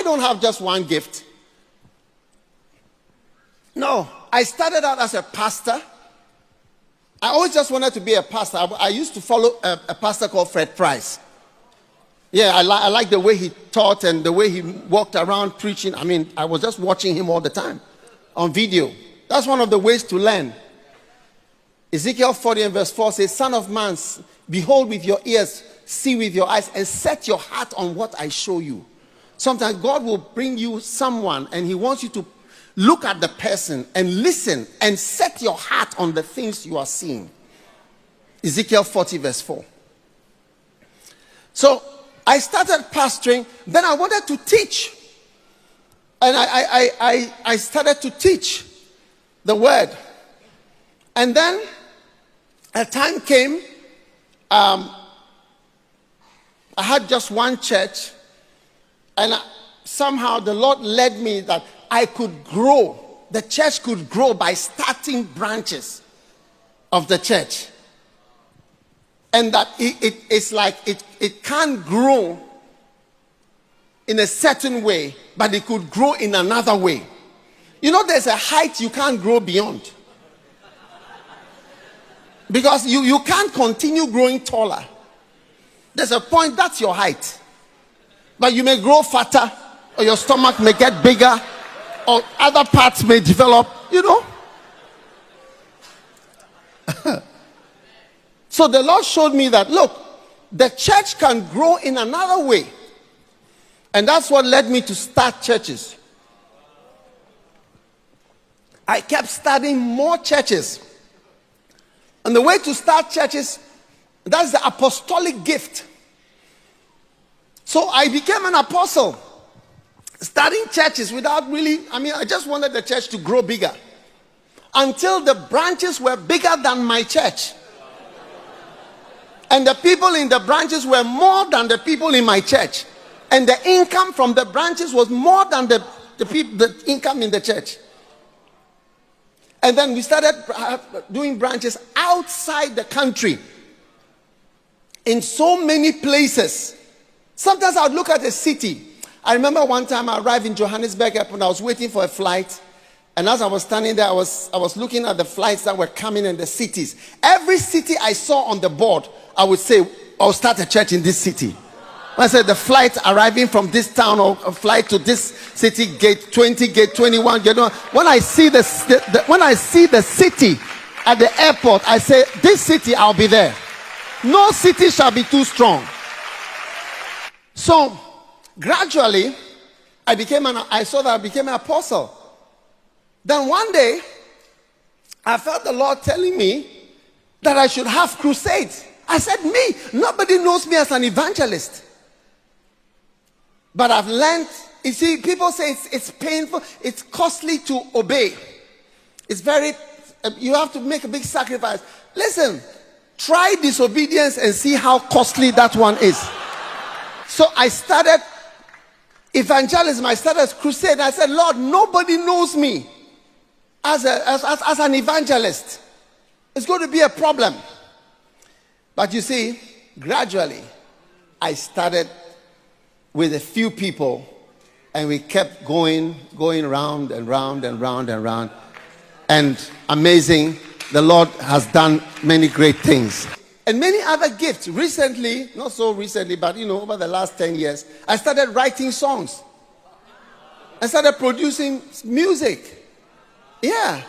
I don't have just one gift. No, I started out as a pastor. I always just wanted to be a pastor. I used to follow a pastor called Fred Price. Yeah, I like the way he taught and the way he walked around preaching. I mean, I was just watching him all the time on video. That's one of the ways to learn. Ezekiel 40 and verse 4 says, Son of man, behold with your ears, see with your eyes, and set your heart on what I show you. Sometimes God will bring you someone and he wants you to look at the person and listen and set your heart on the things you are seeing. Ezekiel 40 verse 4. So I started pastoring. Then I wanted to teach. And I started to teach the word. And then a time came, I had just one church. And somehow the Lord led me that I could grow. The church could grow by starting branches of the church. And that it's like it can't grow in a certain way, but it could grow in another way. You know, there's a height you can't grow beyond. Because you can't continue growing taller. There's a point, that's your height. But you may grow fatter, or your stomach may get bigger, or other parts may develop, you know. So the Lord showed me that, look, the church can grow in another way. And that's what led me to start churches. I kept starting more churches. And the way to start churches, that's the apostolic gift. So I became an apostle, starting churches without really, I just wanted the church to grow bigger. Until the branches were bigger than my church. And the people in the branches were more than the people in my church. And the income from the branches was more than the income in the church. And then we started doing branches outside the country. In so many places. Sometimes I would look at a city. I remember one time I arrived in Johannesburg Airport. I was waiting for a flight. And as I was standing there, I was looking at the flights that were coming in the cities. Every city I saw on the board, I would say, I'll start a church in this city. I said, the flight arriving from this town or a flight to this city, gate 20, gate 21, gate 1. When I see the city at the airport, I say, this city, I'll be there. No city shall be too strong. So, gradually, I saw that I became an apostle. Then one day, I felt the Lord telling me that I should have crusades. I said, me, nobody knows me as an evangelist. But I've learned, you see, people say it's painful, it's costly to obey. It's very, you have to make a big sacrifice. Listen, try disobedience and see how costly that one is. So I started evangelism, I started crusade. I said, Lord, nobody knows me as an evangelist. It's going to be a problem. But you see, gradually, I started with a few people, and we kept going round and round and round and round. And amazing, the Lord has done many great things. And many other gifts. Recently, not so recently, but over the last 10 years, I started writing songs. I started producing music. Yeah.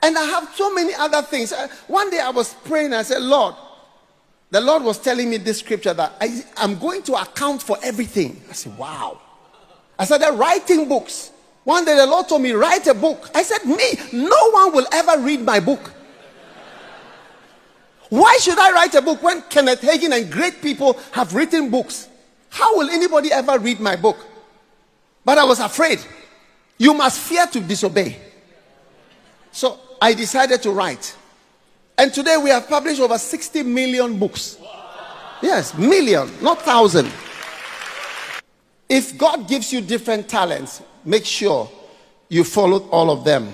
And I have so many other things. One day I was praying, I said, Lord, the Lord was telling me this scripture that I'm going to account for everything. I said, wow. I started writing books. One day the Lord told me, write a book. I said, me, no one will ever read my book. Why should I write a book when Kenneth Hagin and great people have written books? How will anybody ever read my book? But I was afraid. You must fear to disobey. So I decided to write. And today we have published over 60 million books. Yes, million, not thousand. If God gives you different talents, make sure you follow all of them.